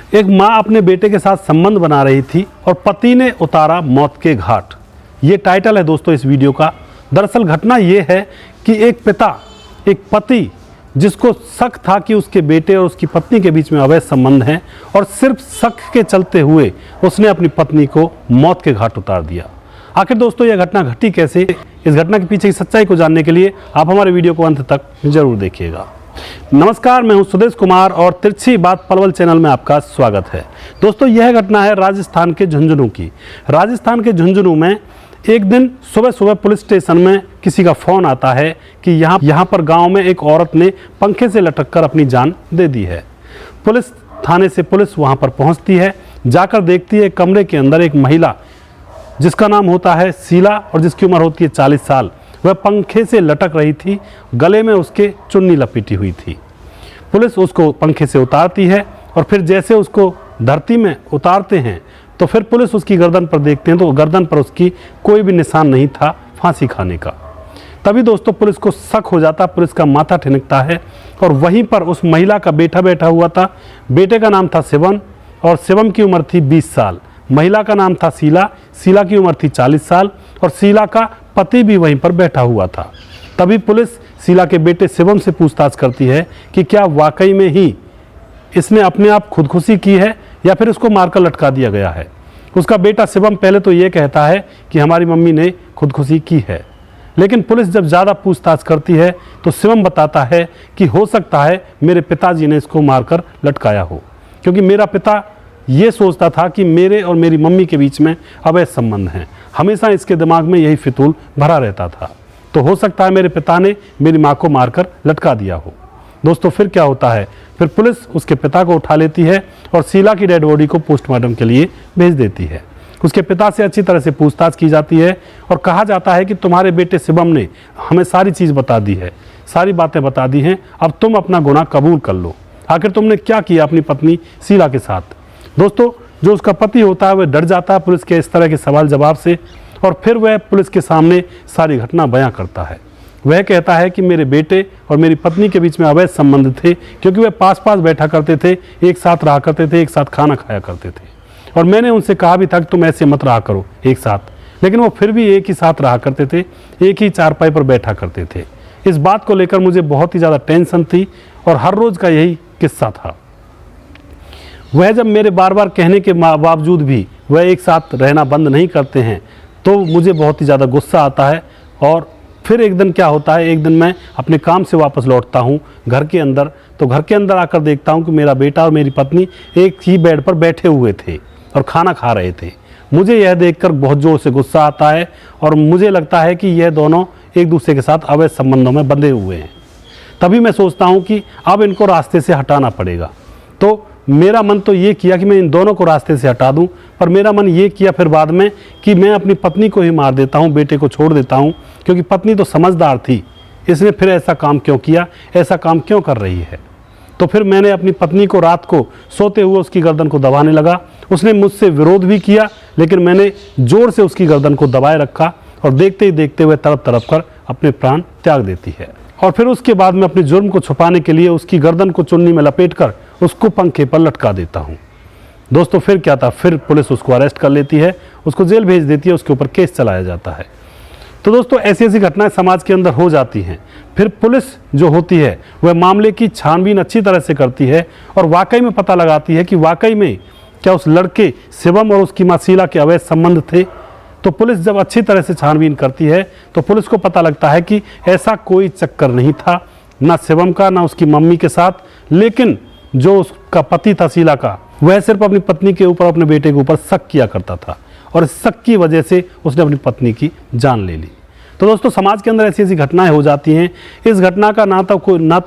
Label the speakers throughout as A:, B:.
A: एक माँ अपने बेटे के साथ संबंध बना रही थी और पति ने उतारा मौत के घाट। ये टाइटल है दोस्तों इस वीडियो का। दरअसल घटना ये है कि एक पति जिसको शक था कि उसके बेटे और उसकी पत्नी के बीच में अवैध संबंध है, और सिर्फ शक के चलते हुए उसने अपनी पत्नी को मौत के घाट उतार दिया। आखिर दोस्तों यह घटना घटी कैसे? इस घटना के पीछे की सच्चाई को जानने के लिए आप हमारे वीडियो को अंत तक जरूर देखिएगा। नमस्कार, मैं हूं सुदेश कुमार और तिरछी बात पलवल चैनल में आपका स्वागत है। दोस्तों यह घटना है राजस्थान के झुंझुनू की। राजस्थान के झुंझुनू में एक दिन सुबह सुबह पुलिस स्टेशन में किसी का फोन आता है कि यहाँ पर गांव में एक औरत ने पंखे से लटक कर अपनी जान दे दी है। पुलिस थाने से पुलिस वहां पर पहुंचती है, जाकर देखती है कमरे के अंदर एक महिला जिसका नाम होता है शीला और जिसकी उम्र होती है 40 साल, वह पंखे से लटक रही थी, गले में उसके चुन्नी लपेटी हुई थी। पुलिस उसको पंखे से उतारती है और फिर जैसे उसको धरती में उतारते हैं तो फिर पुलिस उसकी गर्दन पर देखते हैं तो गर्दन पर उसकी कोई भी निशान नहीं था फांसी खाने का। तभी दोस्तों पुलिस को शक हो जाता, पुलिस का माथा ठिनकता है और वहीं पर उस महिला का बेटा बैठा हुआ था। बेटे का नाम था शिवम और शिवम की उम्र थी 20 साल। महिला का नाम था शीला की उम्र थी 40 साल और शीला का पति भी वहीं पर बैठा हुआ था। तभी पुलिस शीला के बेटे शिवम से पूछताछ करती है कि क्या वाकई में ही इसने अपने आप खुदकुशी की है या फिर उसको मारकर लटका दिया गया है। उसका बेटा शिवम पहले तो ये कहता है कि हमारी मम्मी ने खुदकुशी की है, लेकिन पुलिस जब ज़्यादा पूछताछ करती है तो शिवम बताता है कि हो सकता है मेरे पिताजी ने इसको मारकर लटकाया हो, क्योंकि मेरा पिता ये सोचता था कि मेरे और मेरी मम्मी के बीच में अवैध संबंध हैं। हमेशा इसके दिमाग में यही फितूल भरा रहता था, तो हो सकता है मेरे पिता ने मेरी माँ को मारकर लटका दिया हो। दोस्तों फिर क्या होता है, फिर पुलिस उसके पिता को उठा लेती है और शीला की डेड बॉडी को पोस्टमार्टम के लिए भेज देती है। उसके पिता से अच्छी तरह से पूछताछ की जाती है और कहा जाता है कि तुम्हारे बेटे शिवम ने हमें सारी चीज़ बता दी है, सारी बातें बता दी हैं, अब तुम अपना गुनाह कबूल कर लो। आखिर तुमने क्या किया अपनी पत्नी शीला के साथ। दोस्तों जो उसका पति होता है वह डर जाता है पुलिस के इस तरह के सवाल जवाब से और फिर वह पुलिस के सामने सारी घटना बयां करता है। वह कहता है कि मेरे बेटे और मेरी पत्नी के बीच में अवैध संबंध थे, क्योंकि वे पास पास बैठा करते थे, एक साथ रहा करते थे, एक साथ खाना खाया करते थे, और मैंने उनसे कहा भी था कि तुम ऐसे मत रहा करो एक साथ, लेकिन वो फिर भी एक ही साथ रहा करते थे, एक ही चारपाई पर बैठा करते थे। इस बात को लेकर मुझे बहुत ही ज़्यादा टेंशन थी और हर रोज़ का यही किस्सा था। वह जब मेरे बार बार कहने के बावजूद भी वह एक साथ रहना बंद नहीं करते हैं तो मुझे बहुत ही ज़्यादा गुस्सा आता है। और फिर एक दिन क्या होता है, एक दिन मैं अपने काम से वापस लौटता हूँ घर के अंदर, तो घर के अंदर आकर देखता हूँ कि मेरा बेटा और मेरी पत्नी एक ही बेड पर बैठे हुए थे और खाना खा रहे थे। मुझे यह देखकर बहुत ज़ोर से गुस्सा आता है और मुझे लगता है कि यह दोनों एक दूसरे के साथ अवैध संबंधों में बंधे हुए हैं। तभी मैं सोचता हूँ कि अब इनको रास्ते से हटाना पड़ेगा। तो मेरा मन तो ये किया कि मैं इन दोनों को रास्ते से हटा दूं, पर मेरा मन ये किया फिर बाद में कि मैं अपनी पत्नी को ही मार देता हूं, बेटे को छोड़ देता हूं, क्योंकि पत्नी तो समझदार थी, इसने फिर ऐसा काम क्यों किया, ऐसा काम क्यों कर रही है। तो फिर मैंने अपनी पत्नी को रात को सोते हुए उसकी गर्दन को दबाने लगा। उसने मुझसे विरोध भी किया, लेकिन मैंने जोर से उसकी गर्दन को दबाए रखा और देखते ही देखते हुए तड़प तड़प कर अपने प्राण त्याग देती है। और फिर उसके बाद में अपने जुर्म को छुपाने के लिए उसकी गर्दन को चुन्नी में लपेटकर उसको पंखे पर लटका देता हूँ। दोस्तों फिर क्या था, फिर पुलिस उसको अरेस्ट कर लेती है, उसको जेल भेज देती है, उसके ऊपर केस चलाया जाता है। तो दोस्तों ऐसी ऐसी घटनाएं समाज के अंदर हो जाती हैं। फिर पुलिस जो होती है वह मामले की छानबीन अच्छी तरह से करती है और वाकई में पता लगाती है कि वाकई में क्या उस लड़के शिवम और उसकी माँ शीला के अवैध संबंध थे। तो पुलिस जब अच्छी तरह से छानबीन करती है तो पुलिस को पता लगता है कि ऐसा कोई चक्कर नहीं था, ना शिवम का ना उसकी मम्मी के साथ, लेकिन जो उसका पति था शीला का, वह सिर्फ अपनी पत्नी के ऊपर, अपने बेटे के ऊपर शक किया करता था और इस शक की वजह से उसने अपनी पत्नी की जान ले ली। तो दोस्तों समाज के अंदर ऐसी ऐसी घटनाएं हो जाती हैं। इस घटना का ना तो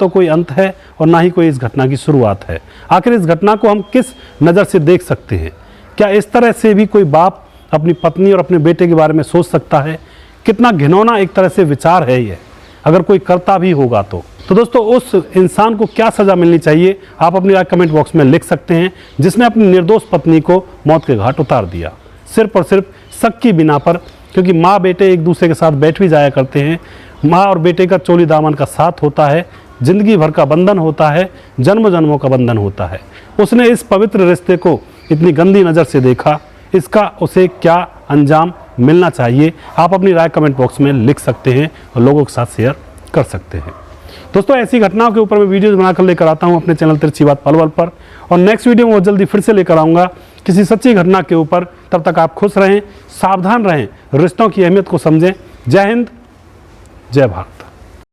A: कोई अंत है और ना ही कोई इस घटना की शुरुआत है। आखिर इस घटना को हम किस नज़र से देख सकते हैं? क्या इस तरह से भी कोई बाप अपनी पत्नी और अपने बेटे के बारे में सोच सकता है? कितना घिनौना एक तरह से विचार है ये, अगर कोई करता भी होगा तो दोस्तों उस इंसान को क्या सज़ा मिलनी चाहिए, आप अपनी राय कमेंट बॉक्स में लिख सकते हैं, जिसने अपनी निर्दोष पत्नी को मौत के घाट उतार दिया सिर्फ और सिर्फ शक की बिना पर। क्योंकि माँ बेटे एक दूसरे के साथ बैठ भी जाया करते हैं, माँ और बेटे का चोली दामन का साथ होता है, जिंदगी भर का बंधन होता है, जन्म जन्मों का बंधन होता है। उसने इस पवित्र रिश्ते को इतनी गंदी नज़र से देखा, इसका उसे क्या अंजाम मिलना चाहिए, आप अपनी राय कमेंट बॉक्स में लिख सकते हैं और लोगों के साथ शेयर कर सकते हैं। दोस्तों, ऐसी घटनाओं के ऊपर मैं वीडियोज़ बनाकर लेकर आता हूं अपने चैनल तिरछी बात पल पल पर, और नेक्स्ट वीडियो में बहुत जल्दी फिर से लेकर आऊँगा किसी सच्ची घटना के ऊपर। तब तक आप खुश रहें, सावधान रहें, रिश्तों की अहमियत को समझें। जय हिंद, जय भारत।